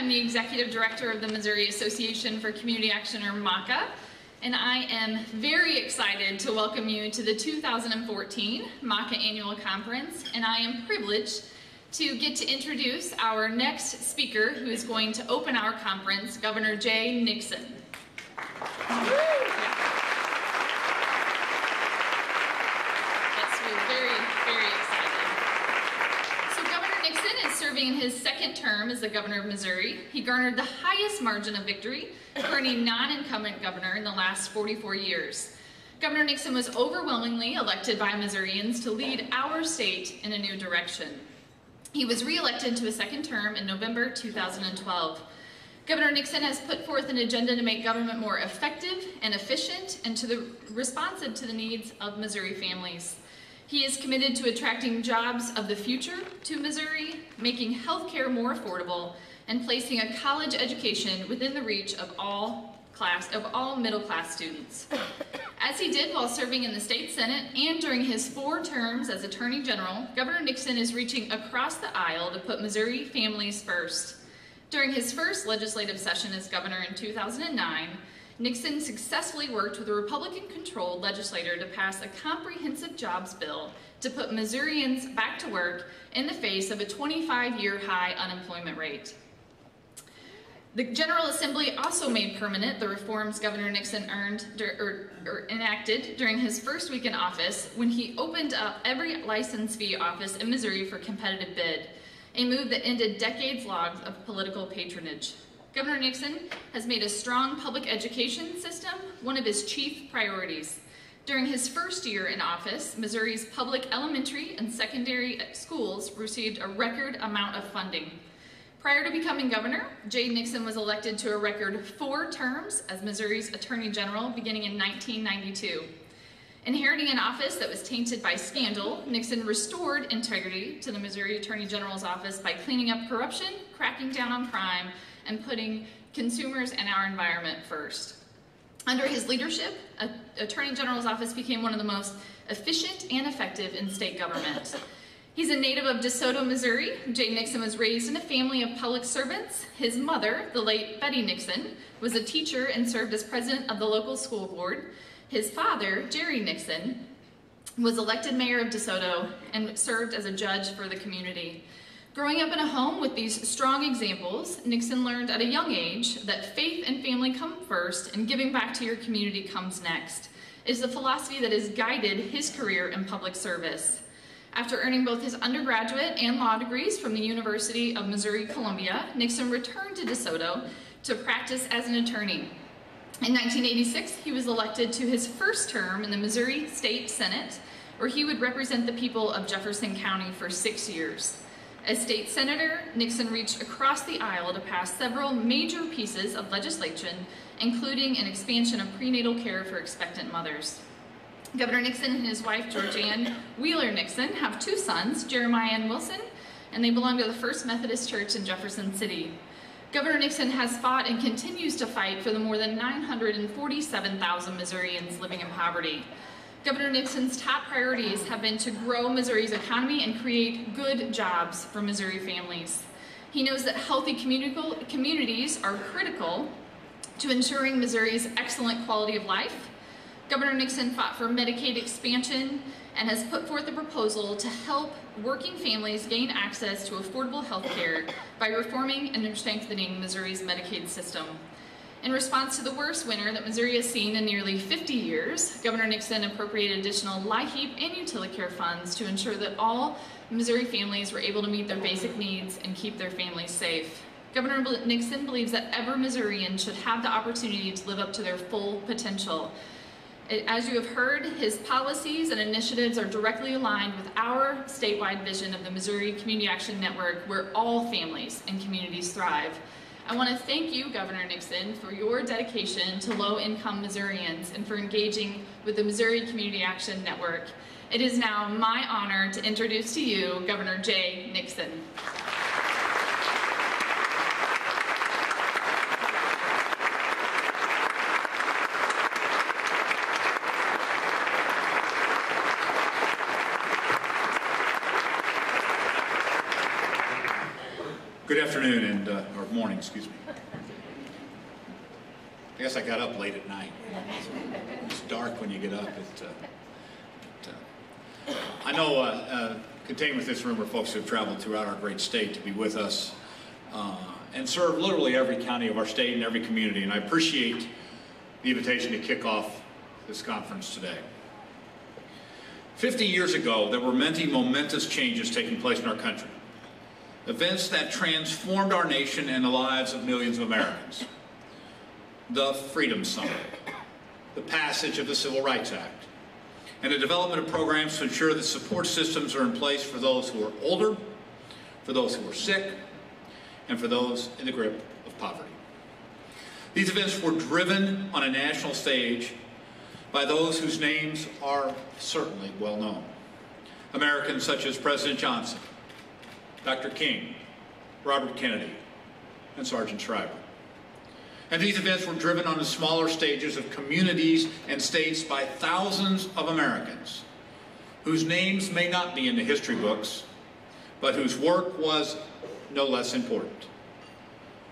I'm the Executive Director of the Missouri Association for Community Action, or MACA, and I am very excited to welcome you to the 2014 MACA Annual Conference, and I am privileged to get to introduce our next speaker who is going to open our conference, Governor Jay Nixon. Serving in his second term as the governor of Missouri. He garnered the highest margin of victory for any non-incumbent governor in the last 44 years. Governor Nixon was overwhelmingly elected by Missourians to lead our state in a new direction. He was re-elected to a second term in November 2012. Governor Nixon has put forth an agenda to make government more effective and efficient and responsive to the needs of Missouri families. He is committed to attracting jobs of the future to Missouri, making health care more affordable, and placing a college education within the reach of all middle-class students. As he did while serving in the state Senate and during his 4 terms as Attorney General, Governor Nixon is reaching across the aisle to put Missouri families first. During his first legislative session as governor in 2009, Nixon successfully worked with a Republican-controlled legislator to pass a comprehensive jobs bill to put Missourians back to work in the face of a 25-year high unemployment rate. The General Assembly also made permanent the reforms Governor Nixon enacted during his first week in office when he opened up every license fee office in Missouri for competitive bid, a move that ended decades-long of political patronage. Governor Nixon has made a strong public education system one of his chief priorities. During his first year in office, Missouri's public elementary and secondary schools received a record amount of funding. Prior to becoming governor, Jay Nixon was elected to a record 4 terms as Missouri's Attorney General beginning in 1992. Inheriting an office that was tainted by scandal, Nixon restored integrity to the Missouri Attorney General's office by cleaning up corruption, cracking down on crime, and putting consumers and our environment first. Under his leadership, Attorney General's office became one of the most efficient and effective in state government. He's a native of DeSoto, Missouri. Jay Nixon was raised in a family of public servants. His mother, the late Betty Nixon, was a teacher and served as president of the local school board. His father, Jerry Nixon, was elected mayor of DeSoto and served as a judge for the community. Growing up in a home with these strong examples, Nixon learned at a young age that faith and family come first and giving back to your community comes next. It is a philosophy that has guided his career in public service. After earning both his undergraduate and law degrees from the University of Missouri-Columbia, Nixon returned to DeSoto to practice as an attorney. In 1986, he was elected to his first term in the Missouri State Senate, where he would represent the people of Jefferson County for 6 years. As state senator, Nixon reached across the aisle to pass several major pieces of legislation, including an expansion of prenatal care for expectant mothers. Governor Nixon and his wife, Georgianne Wheeler Nixon, have 2 sons, Jeremiah and Wilson, and they belong to the First Methodist Church in Jefferson City. Governor Nixon has fought and continues to fight for the more than 947,000 Missourians living in poverty. Governor Nixon's top priorities have been to grow Missouri's economy and create good jobs for Missouri families. He knows that healthy communities are critical to ensuring Missouri's excellent quality of life. Governor Nixon fought for Medicaid expansion and has put forth a proposal to help working families gain access to affordable health care by reforming and strengthening Missouri's Medicaid system. In response to the worst winter that Missouri has seen in nearly 50 years, Governor Nixon appropriated additional LIHEAP and utility care funds to ensure that all Missouri families were able to meet their basic needs and keep their families safe. Governor Nixon believes that every Missourian should have the opportunity to live up to their full potential. As you have heard, his policies and initiatives are directly aligned with our statewide vision of the Missouri Community Action Network, where all families and communities thrive. I want to thank you, Governor Nixon, for your dedication to low-income Missourians and for engaging with the Missouri Community Action Network. It is now my honor to introduce to you Governor Jay Nixon. Good afternoon, or morning, excuse me. I guess I got up late at night. It's dark when you get up. I know contained with this room are folks who have traveled throughout our great state to be with us and serve literally every county of our state and every community, and I appreciate the invitation to kick off this conference today. 50 years ago, there were many momentous changes taking place in our country. Events that transformed our nation and the lives of millions of Americans. The Freedom Summit, the passage of the Civil Rights Act, and the development of programs to ensure that support systems are in place for those who are older, for those who are sick, and for those in the grip of poverty. These events were driven on a national stage by those whose names are certainly well known. Americans such as President Johnson, Dr. King, Robert Kennedy, and Sergeant Shriver. And these events were driven on the smaller stages of communities and states by thousands of Americans whose names may not be in the history books, but whose work was no less important.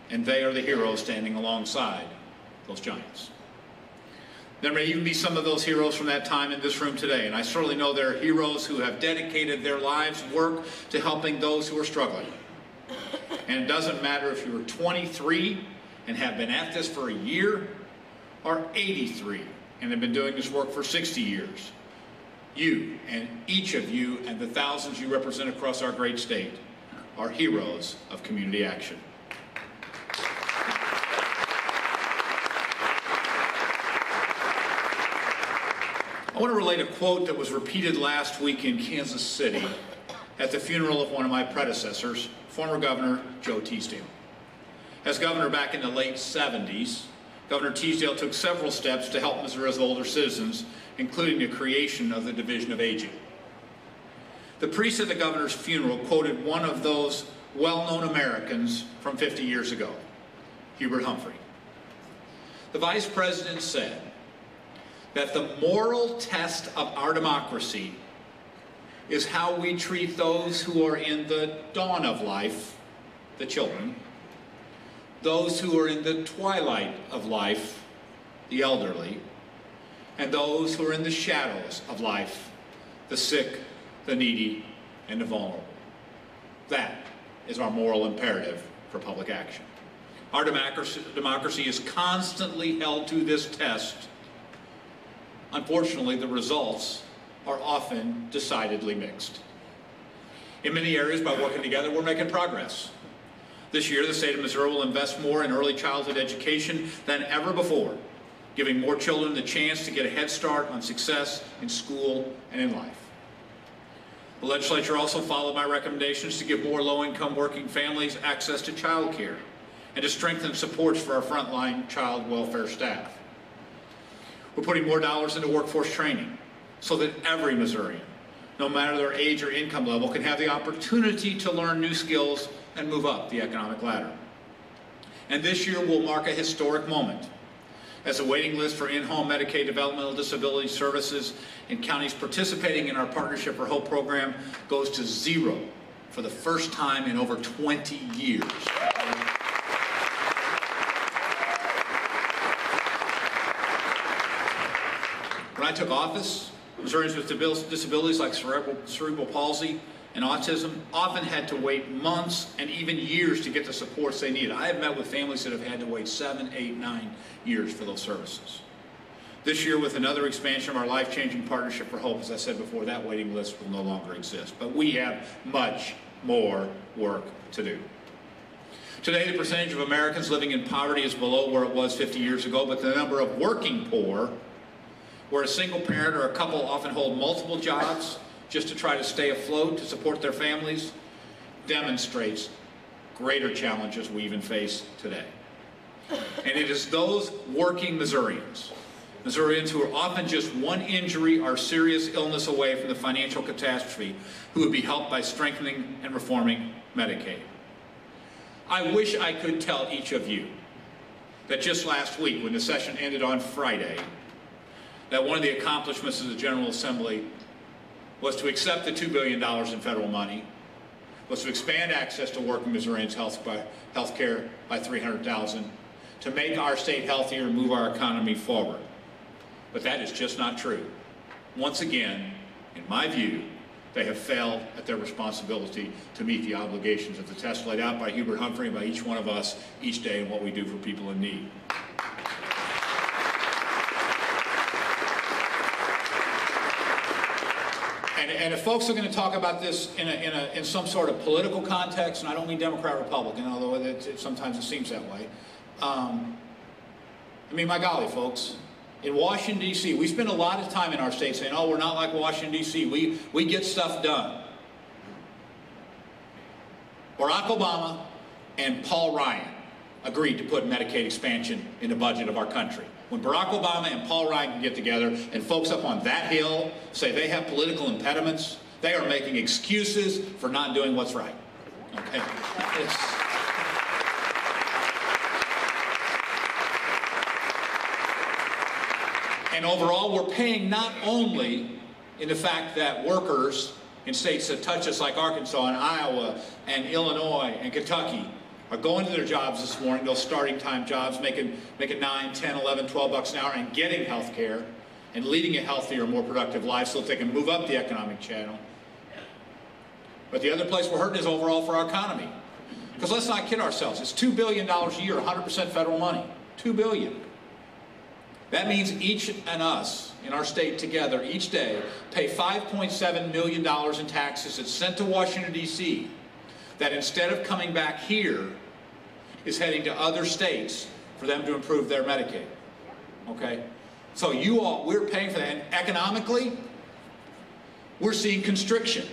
And they are the heroes standing alongside those giants. There may even be some of those heroes from that time in this room today, and I certainly know there are heroes who have dedicated their lives' work to helping those who are struggling. And it doesn't matter if you were 23 and have been at this for a year, or 83 and have been doing this work for 60 years. You, and each of you, and the thousands you represent across our great state, are heroes of community action. I want to relate a quote that was repeated last week in Kansas City at the funeral of one of my predecessors, former Governor Joe Teasdale. As governor back in the late 70s, Governor Teasdale took several steps to help Missouri's older citizens, including the creation of the Division of Aging. The priest at the governor's funeral quoted one of those well-known Americans from 50 years ago, Hubert Humphrey. The vice president said that the moral test of our democracy is how we treat those who are in the dawn of life, the children, those who are in the twilight of life, the elderly, and those who are in the shadows of life, the sick, the needy, and the vulnerable. That is our moral imperative for public action. Our democracy is constantly held to this test. Unfortunately, the results are often decidedly mixed. In many areas, by working together, we're making progress. This year, the state of Missouri will invest more in early childhood education than ever before, giving more children the chance to get a head start on success in school and in life. The legislature also followed my recommendations to give more low-income working families access to child care and to strengthen supports for our frontline child welfare staff. We're putting more dollars into workforce training so that every Missourian, no matter their age or income level, can have the opportunity to learn new skills and move up the economic ladder. And this year will mark a historic moment as the waiting list for in-home Medicaid developmental disability services in counties participating in our Partnership for Hope program goes to zero for the first time in over 20 years. When I took office, Missourians with disabilities like cerebral palsy and autism often had to wait months and even years to get the supports they needed. I have met with families that have had to wait 7, 8, 9 years for those services. This year, with another expansion of our life-changing Partnership for Hope, as I said before, that waiting list will no longer exist. But we have much more work to do. Today, the percentage of Americans living in poverty is below where it was 50 years ago, but the number of working poor, where a single parent or a couple often hold multiple jobs just to try to stay afloat to support their families, demonstrates greater challenges we even face today. And it is those working Missourians who are often just one injury or serious illness away from the financial catastrophe who would be helped by strengthening and reforming Medicaid. I wish I could tell each of you that just last week, when the session ended on Friday, that one of the accomplishments of the General Assembly was to accept the $2 billion in federal money, was to expand access to working Missourians' health care by 300,000, to make our state healthier and move our economy forward. But that is just not true. Once again, in my view, they have failed at their responsibility to meet the obligations of the test laid out by Hubert Humphrey and by each one of us each day in what we do for people in need. And if folks are going to talk about this in some sort of political context, and I don't mean Democrat, Republican, although sometimes it seems that way. I mean, my golly, folks, in Washington, D.C., we spend a lot of time in our state saying, oh, we're not like Washington, D.C. We get stuff done. Barack Obama and Paul Ryan agreed to put Medicaid expansion in the budget of our country. When Barack Obama and Paul Ryan can get together and folks up on that hill say they have political impediments, they are making excuses for not doing what's right. Okay? And overall, we're paying not only in the fact that workers in states that touch us like Arkansas and Iowa and Illinois and Kentucky are going to their jobs this morning, those starting time jobs, making 9, 10, 11, 12 bucks an hour and getting health care and leading a healthier, more productive life so that they can move up the economic channel. But the other place we're hurting is overall for our economy. Because let's not kid ourselves, it's $2 billion a year, 100% federal money. $2 billion. That means each and us in our state together each day pay $5.7 million in taxes that's sent to Washington, D.C. that instead of coming back here is heading to other states for them to improve their Medicaid. Okay? So we're paying for that. And economically, we're seeing constriction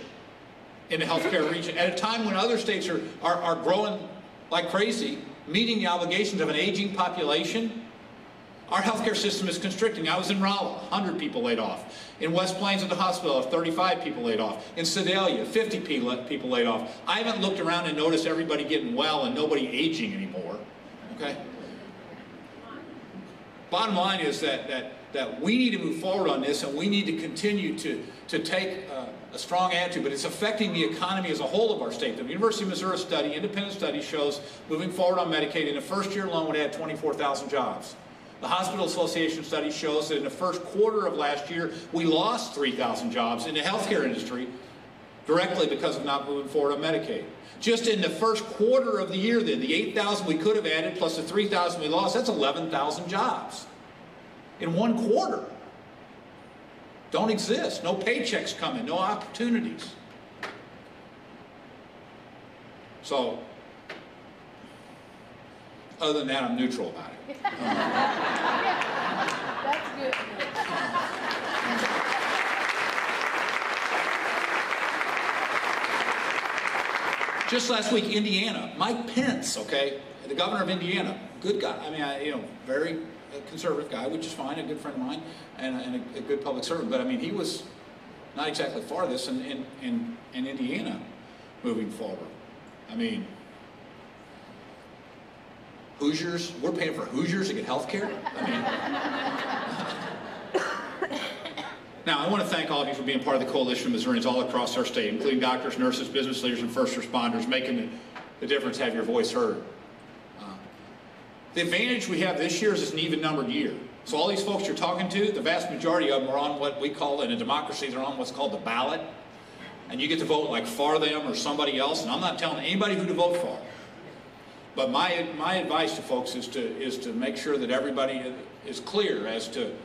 in the healthcare region at a time when other states are growing like crazy, meeting the obligations of an aging population. Our healthcare system is constricting. I was in Rolla, 100 people laid off. In West Plains at the hospital, 35 people laid off. In Sedalia, 50 people laid off. I haven't looked around and noticed everybody getting well and nobody aging anymore. Okay? Bottom line is that we need to move forward on this, and we need to continue to take a strong attitude, but it's affecting the economy as a whole of our state. The University of Missouri study, independent study, shows moving forward on Medicaid in the first year alone would add 24,000 jobs. The Hospital Association study shows that in the first quarter of last year, we lost 3,000 jobs in the healthcare industry directly because of not moving forward on Medicaid. Just in the first quarter of the year then, the 8,000 we could have added plus the 3,000 we lost, that's 11,000 jobs in one quarter. Don't exist. No paychecks coming, no opportunities. So, other than that, I'm neutral about it. That's good. Just last week, Indiana, Mike Pence, okay, the governor of Indiana, good guy. I mean, very conservative guy, which is fine, a good friend of mine, and a good public servant. But I mean, he was not exactly farthest in Indiana moving forward. I mean, Hoosiers, we're paying for Hoosiers to get health care? I mean, now I want to thank all of you for being part of the coalition of Missourians all across our state, including doctors, nurses, business leaders, and first responders, making the difference, have your voice heard. The advantage we have this year is it's an even-numbered year. So all these folks you're talking to, the vast majority of them are on what we call, in a democracy, they're on what's called the ballot. And you get to vote like for them or somebody else, and I'm not telling anybody who to vote for. But my advice to folks is to make sure that everybody is clear as to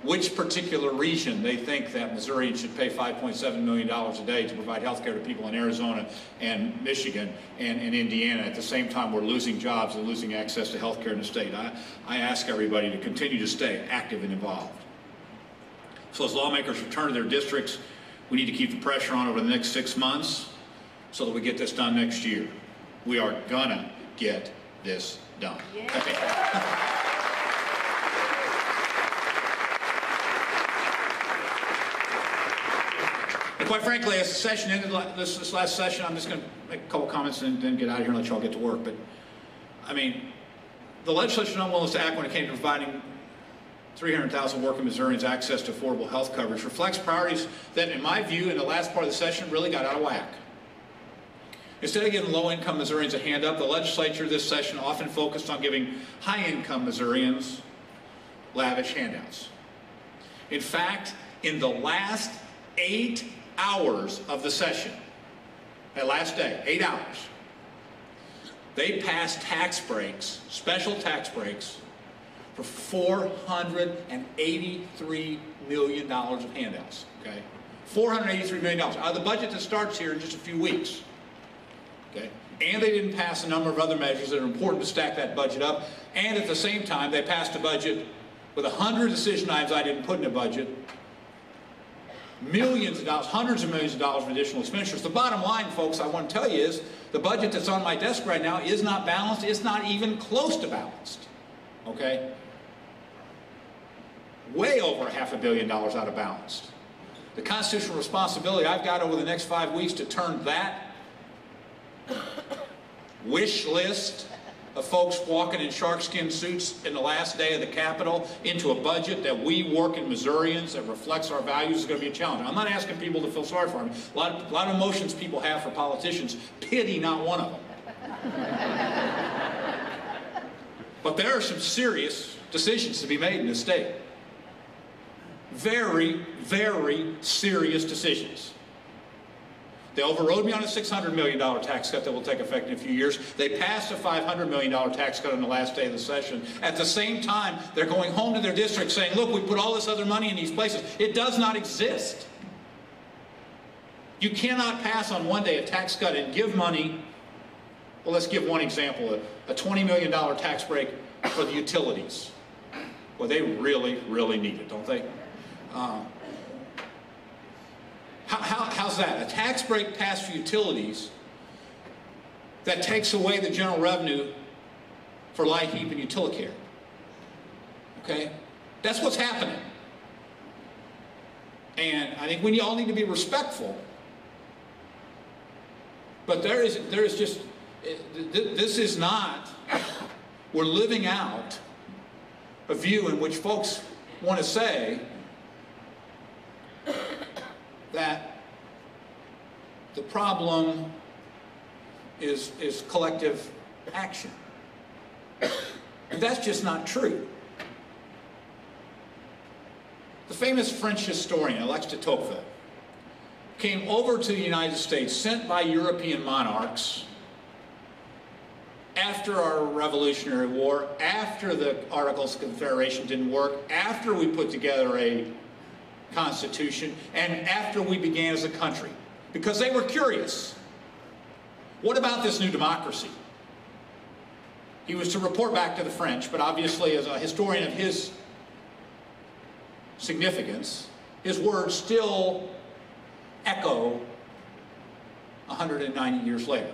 which particular region they think that Missourians should pay $5.7 million a day to provide health care to people in Arizona and Michigan and Indiana. At the same time, we're losing jobs and losing access to health care in the state. I ask everybody to continue to stay active and involved. So as lawmakers return to their districts, we need to keep the pressure on over the next 6 months so that we get this done next year. We are gonna get this done. Yeah. Okay. And quite frankly, as the session ended, this last session, I'm just going to make a couple comments and then get out of here and let y'all get to work. But, I mean, the legislature is not willing to act when it came to providing 300,000 working Missourians access to affordable health coverage reflects priorities that, in my view, in the last part of the session really got out of whack. Instead of giving low-income Missourians a hand up, the legislature this session often focused on giving high-income Missourians lavish handouts. In fact, in the last 8 hours of the session, that last day, 8 hours, they passed tax breaks, special tax breaks, for $483 million of handouts, okay? $483 million out of the budget that starts here in just a few weeks, okay? And they didn't pass a number of other measures that are important to stack that budget up. And at the same time, they passed a budget with 100 decision items I didn't put in the budget, millions of dollars, hundreds of millions of dollars of additional expenditures. The bottom line, folks, I want to tell you is the budget that's on my desk right now is not balanced. It's not even close to balanced, okay? Way over $500 million out of balance. The constitutional responsibility I've got over the next 5 weeks to turn that wish list of folks walking in sharkskin suits in the last day of the Capitol into a budget that we working Missourians that reflects our values is going to be a challenge. I'm not asking people to feel sorry for them. A lot of emotions people have for politicians. Pity not one of them. But there are some serious decisions to be made in this state. Very, very serious decisions. They overrode me on a $600 million tax cut that will take effect in a few years. They passed a $500 million tax cut on the last day of the session. At the same time, they're going home to their districts saying, look, we put all this other money in these places. It does not exist. You cannot pass on one day a tax cut and give money. Well, let's give one example, a $20 million tax break for the utilities. Well, they really, really need it, don't they? How's that? A tax break passed for utilities that takes away the general revenue for light, heat, and utility care. Okay? That's what's happening. And I think we all need to be respectful. But this is not, we're living out a view in which folks want to say that the problem is collective action. And that's just not true. The famous French historian, Alexis de Tocqueville, came over to the United States, sent by European monarchs, after our Revolutionary War, after the Articles of Confederation didn't work, after we put together a Constitution, and after we began as a country, because they were curious. What about this new democracy? He was to report back to the French, but obviously as a historian of his significance, his words still echo 190 years later.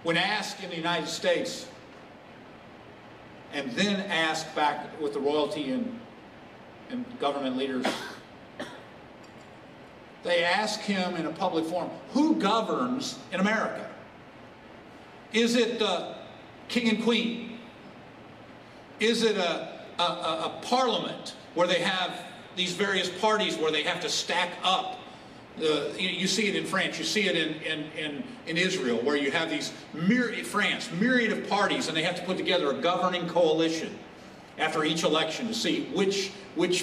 When asked in the United States, and then asked back with the royalty and government leaders, they ask him in a public forum, who governs in America? Is it the king and queen? Is it a parliament where they have these various parties where they have to stack up? You see it in France, you see it in Israel, where you have these myriad of parties, and they have to put together a governing coalition after each election to see which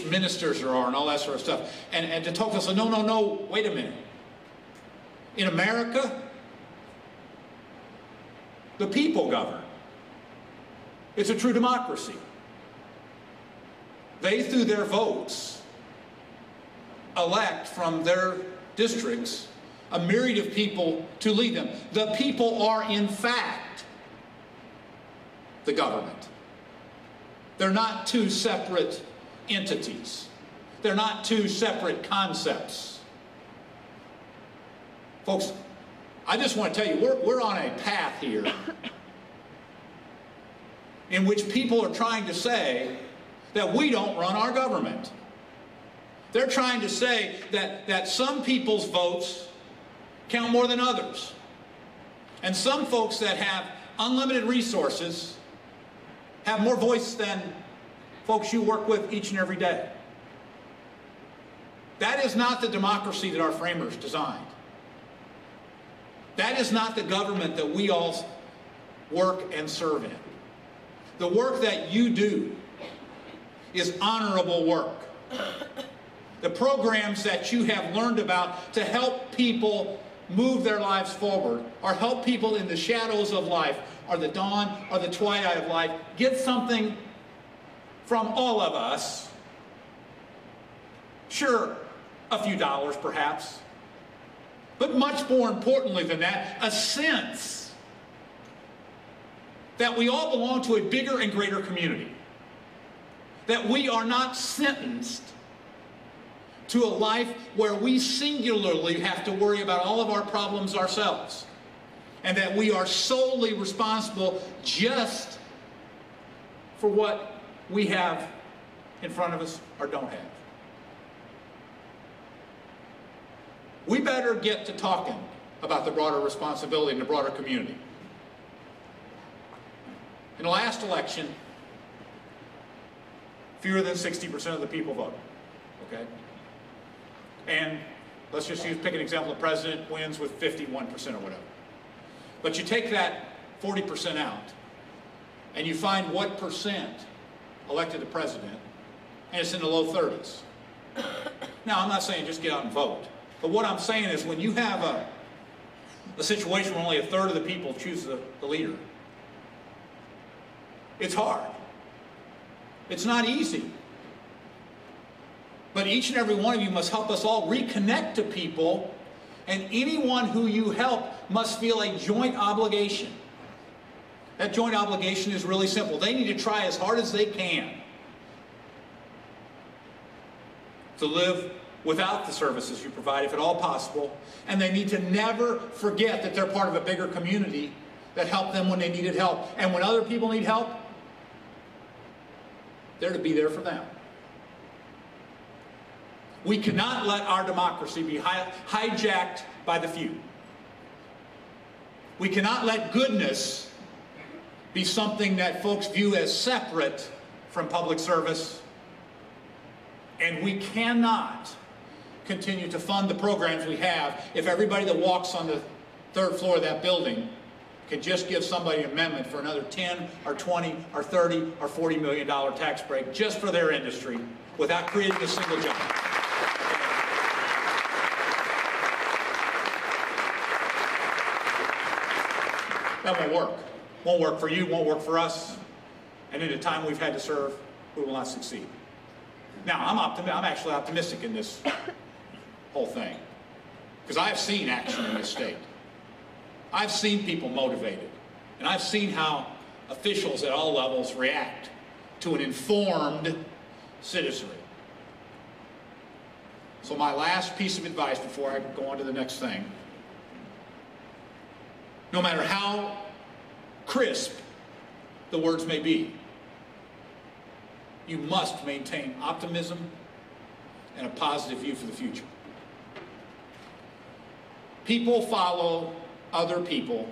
ministers there are and all that sort of stuff. And de Tocqueville said, no, wait a minute. In America, the people govern. It's a true democracy. They, through their votes, elect from their districts a myriad of people to lead them. The people are, in fact, the government. They're not two separate entities. They're not two separate concepts. Folks, I just want to tell you, we're on a path here in which people are trying to say that we don't run our government. They're trying to say that some people's votes count more than others. And some folks that have unlimited resources have more voice than folks you work with each and every day. That is not the democracy that our framers designed. That is not the government that we all work and serve in. The work that you do is honorable work. The programs that you have learned about to help people move their lives forward, or help people in the shadows of life, or the dawn or the twilight of life, get something from all of us. Sure, a few dollars perhaps, but much more importantly than that, a sense that we all belong to a bigger and greater community. That we are not sentenced to a life where we singularly have to worry about all of our problems ourselves, and that we are solely responsible just for what we have in front of us or don't have. We better get to talking about the broader responsibility in the broader community. In the last election, fewer than 60% of the people voted, okay? And let's just pick an example, the president wins with 51% or whatever. But you take that 40% out, and you find what percent elected the president, and it's in the low 30s. Now, I'm not saying just get out and vote, but what I'm saying is when you have a situation where only a third of the people choose the leader, it's hard. It's not easy. But each and every one of you must help us all reconnect to people, and anyone who you help must feel a joint obligation. That joint obligation is really simple. They need to try as hard as they can to live without the services you provide, if at all possible, and they need to never forget that they're part of a bigger community that helped them when they needed help. And when other people need help, they're to be there for them. We cannot let our democracy be hijacked by the few. We cannot let goodness be something that folks view as separate from public service. And we cannot continue to fund the programs we have if everybody that walks on the third floor of that building can just give somebody an amendment for another 10 or 20 or 30 or $40 million tax break just for their industry without creating a single job. That won't work. Won't work for you, won't work for us. And in the time we've had to serve, we will not succeed. Now, I'm actually optimistic in this whole thing, because I've seen action in this state. I've seen people motivated, and I've seen how officials at all levels react to an informed citizenry. So my last piece of advice before I go on to the next thing: no matter how crisp the words may be, you must maintain optimism and a positive view for the future. People follow other people,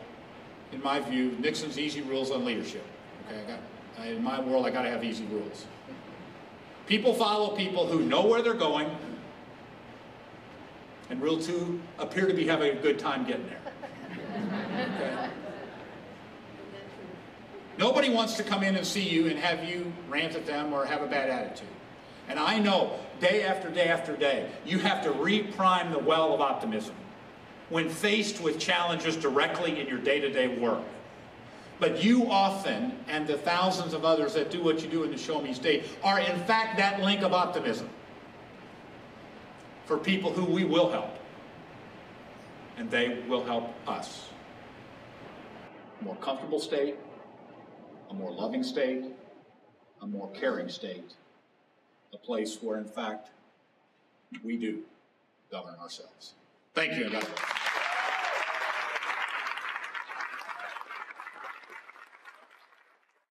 in my view. Nixon's easy rules on leadership. Okay, in my world, I got to have easy rules. People follow people who know where they're going, and rule 2, appear to be having a good time getting there. Okay? Nobody wants to come in and see you and have you rant at them or have a bad attitude. And I know, day after day after day, you have to reprime the well of optimism when faced with challenges directly in your day-to-day work. But you often, and the thousands of others that do what you do in the Show Me State, are in fact that link of optimism for people who we will help, and they will help us. A more comfortable state, a more loving state, a more caring state, a place where in fact we do govern ourselves. Thank you.